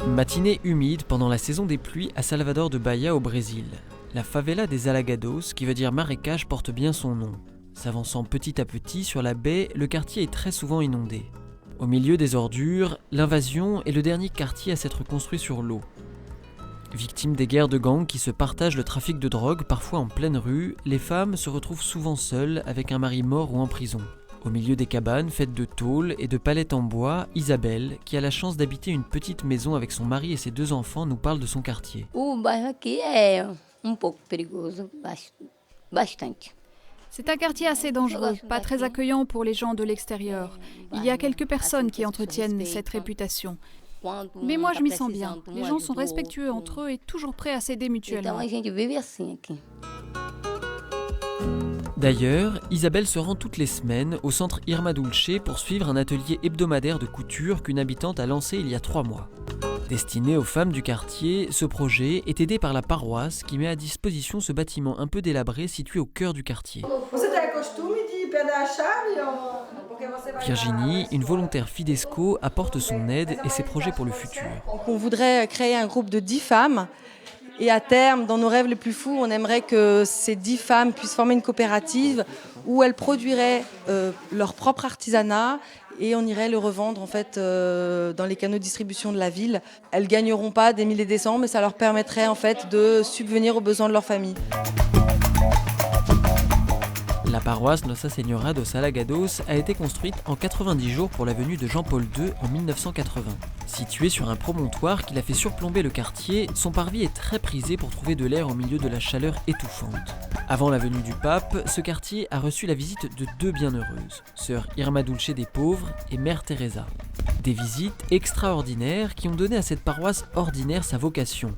Matinée humide pendant la saison des pluies à Salvador de Bahia au Brésil. La favela des Alagados, qui veut dire marécage, porte bien son nom. S'avançant petit à petit sur la baie, le quartier est très souvent inondé. Au milieu des ordures, l'Invasion est le dernier quartier à s'être construit sur l'eau. Victimes des guerres de gangs qui se partagent le trafic de drogue, parfois en pleine rue, les femmes se retrouvent souvent seules avec un mari mort ou en prison. Au milieu des cabanes faites de tôle et de palettes en bois, Isabelle, qui a la chance d'habiter une petite maison avec son mari et ses 2 enfants, nous parle de son quartier. O bairro aqui é pouco perigoso, bastante. C'est un quartier assez dangereux, pas très accueillant pour les gens de l'extérieur. Il y a quelques personnes qui entretiennent cette réputation. Mais moi, je m'y sens bien. Les gens sont respectueux entre eux et toujours prêts à s'aider mutuellement. D'ailleurs, Isabelle se rend toutes les semaines au centre Irma Dulce pour suivre un atelier hebdomadaire de couture qu'une habitante a lancé il y a 3 mois. Destiné aux femmes du quartier, ce projet est aidé par la paroisse qui met à disposition ce bâtiment un peu délabré situé au cœur du quartier. Virginie, une volontaire Fidesco, apporte son aide et ses projets pour le futur. On voudrait créer un groupe de 10 femmes. Et à terme, dans nos rêves les plus fous, on aimerait que ces 10 femmes puissent former une coopérative où elles produiraient leur propre artisanat et on irait le revendre en fait, dans les canaux de distribution de la ville. Elles ne gagneront pas des milliers et des cents, mais ça leur permettrait en fait, de subvenir aux besoins de leur famille. La paroisse Nossa Senhora dos Alagados a été construite en 90 jours pour la venue de Jean-Paul II en 1980. Situé sur un promontoire qui l'a fait surplomber le quartier, son parvis est très prisé pour trouver de l'air au milieu de la chaleur étouffante. Avant la venue du pape, ce quartier a reçu la visite de 2 bienheureuses, sœur Irma Dulce des pauvres et mère Teresa. Des visites extraordinaires qui ont donné à cette paroisse ordinaire sa vocation,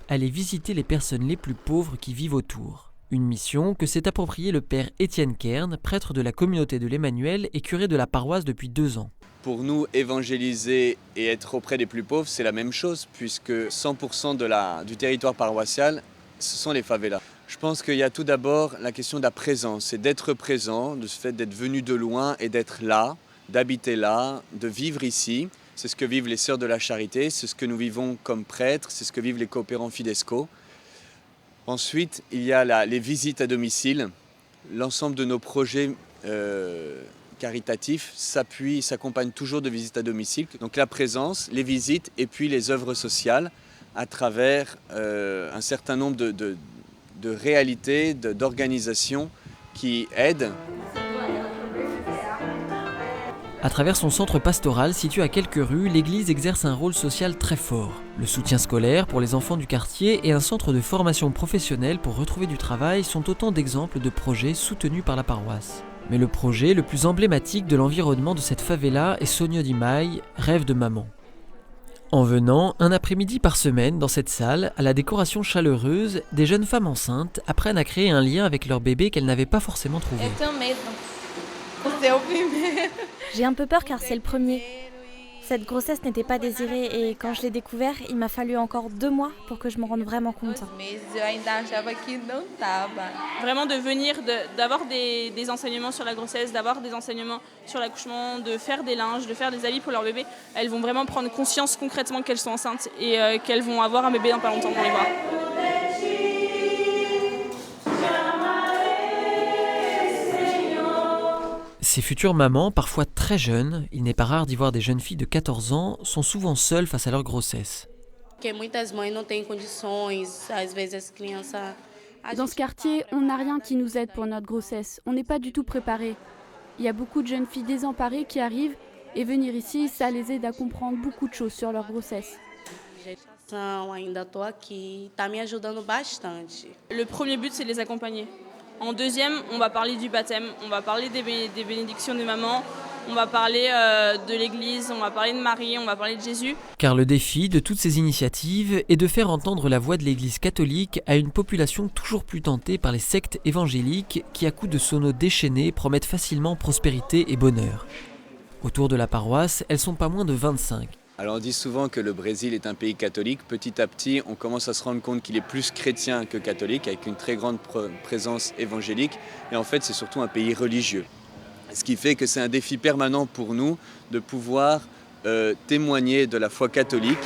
aller visiter les personnes les plus pauvres qui vivent autour. Une mission que s'est appropriée le père Étienne Kern, prêtre de la communauté de l'Emmanuel et curé de la paroisse depuis 2 ans. Pour nous, évangéliser et être auprès des plus pauvres, c'est la même chose, puisque 100% du territoire paroissial, ce sont les favelas. Je pense qu'il y a tout d'abord la question de la présence, c'est d'être présent, de ce fait d'être venu de loin et d'être là, d'habiter là, de vivre ici. C'est ce que vivent les sœurs de la charité, c'est ce que nous vivons comme prêtres, c'est ce que vivent les coopérants Fidesco. Ensuite, il y a les visites à domicile. L'ensemble de nos projets caritatifs s'accompagnent toujours de visites à domicile. Donc la présence, les visites et puis les œuvres sociales à travers un certain nombre de réalités, d'organisations qui aident. À travers son centre pastoral situé à quelques rues, l'église exerce un rôle social très fort. Le soutien scolaire pour les enfants du quartier et un centre de formation professionnelle pour retrouver du travail sont autant d'exemples de projets soutenus par la paroisse. Mais le projet le plus emblématique de l'environnement de cette favela est Sonho de Maio, rêve de maman. En venant, un après-midi par semaine, dans cette salle, à la décoration chaleureuse, des jeunes femmes enceintes apprennent à créer un lien avec leur bébé qu'elles n'avaient pas forcément trouvé. J'ai un peu peur car c'est le premier. Cette grossesse n'était pas désirée et quand je l'ai découvert, il m'a fallu encore 2 mois pour que je me rende vraiment compte. Vraiment de venir, d'avoir des enseignements sur la grossesse, d'avoir des enseignements sur l'accouchement, de faire des linges, de faire des habits pour leur bébé. Elles vont vraiment prendre conscience concrètement qu'elles sont enceintes et qu'elles vont avoir un bébé dans pas longtemps dans les bras. Ces futures mamans, parfois très jeunes, il n'est pas rare d'y voir des jeunes filles de 14 ans, sont souvent seules face à leur grossesse. Dans ce quartier, on n'a rien qui nous aide pour notre grossesse. On n'est pas du tout préparés. Il y a beaucoup de jeunes filles désemparées qui arrivent et venir ici, ça les aide à comprendre beaucoup de choses sur leur grossesse. Le premier but, c'est de les accompagner. En deuxième, on va parler du baptême, on va parler des bénédictions des mamans, on va parler de l'Église, on va parler de Marie, on va parler de Jésus. Car le défi de toutes ces initiatives est de faire entendre la voix de l'Église catholique à une population toujours plus tentée par les sectes évangéliques qui, à coups de sonos déchaînés, promettent facilement prospérité et bonheur. Autour de la paroisse, elles sont pas moins de 25. Alors on dit souvent que le Brésil est un pays catholique. Petit à petit, on commence à se rendre compte qu'il est plus chrétien que catholique, avec une très grande présence évangélique. Et en fait, c'est surtout un pays religieux. Ce qui fait que c'est un défi permanent pour nous de pouvoir témoigner de la foi catholique.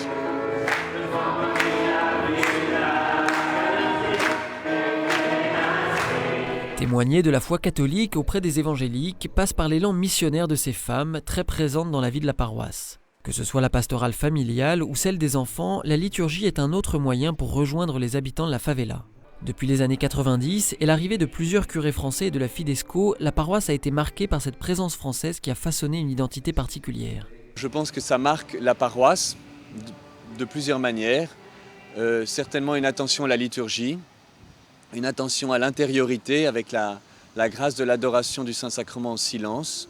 Témoigner de la foi catholique auprès des évangéliques passe par l'élan missionnaire de ces femmes très présentes dans la vie de la paroisse. Que ce soit la pastorale familiale ou celle des enfants, la liturgie est un autre moyen pour rejoindre les habitants de la favela. Depuis les années 90 et l'arrivée de plusieurs curés français et de la Fidesco, la paroisse a été marquée par cette présence française qui a façonné une identité particulière. Je pense que ça marque la paroisse de plusieurs manières. Certainement une attention à la liturgie, une attention à l'intériorité avec la grâce de l'adoration du Saint-Sacrement en silence,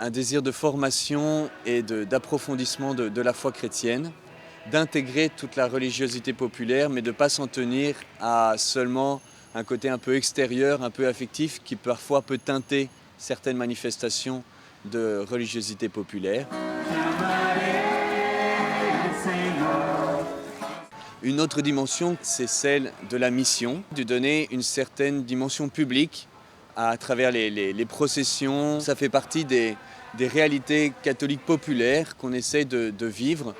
un désir de formation et d'approfondissement de la foi chrétienne, d'intégrer toute la religiosité populaire, mais de ne pas s'en tenir à seulement un côté un peu extérieur, un peu affectif, qui parfois peut teinter certaines manifestations de religiosité populaire. Une autre dimension, c'est celle de la mission, de donner une certaine dimension publique à travers les processions. Ça fait partie des réalités catholiques populaires qu'on essaie de vivre.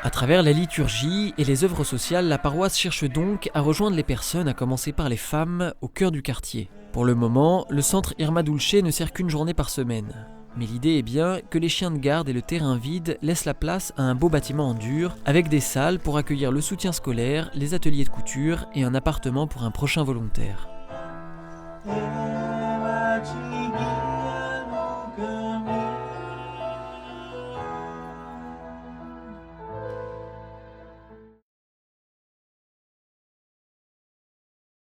À travers la liturgie et les œuvres sociales, la paroisse cherche donc à rejoindre les personnes, à commencer par les femmes, au cœur du quartier. Pour le moment, le centre Irma Dulce ne sert qu'une journée par semaine. Mais l'idée est bien que les chiens de garde et le terrain vide laissent la place à un beau bâtiment en dur, avec des salles pour accueillir le soutien scolaire, les ateliers de couture et un appartement pour un prochain volontaire.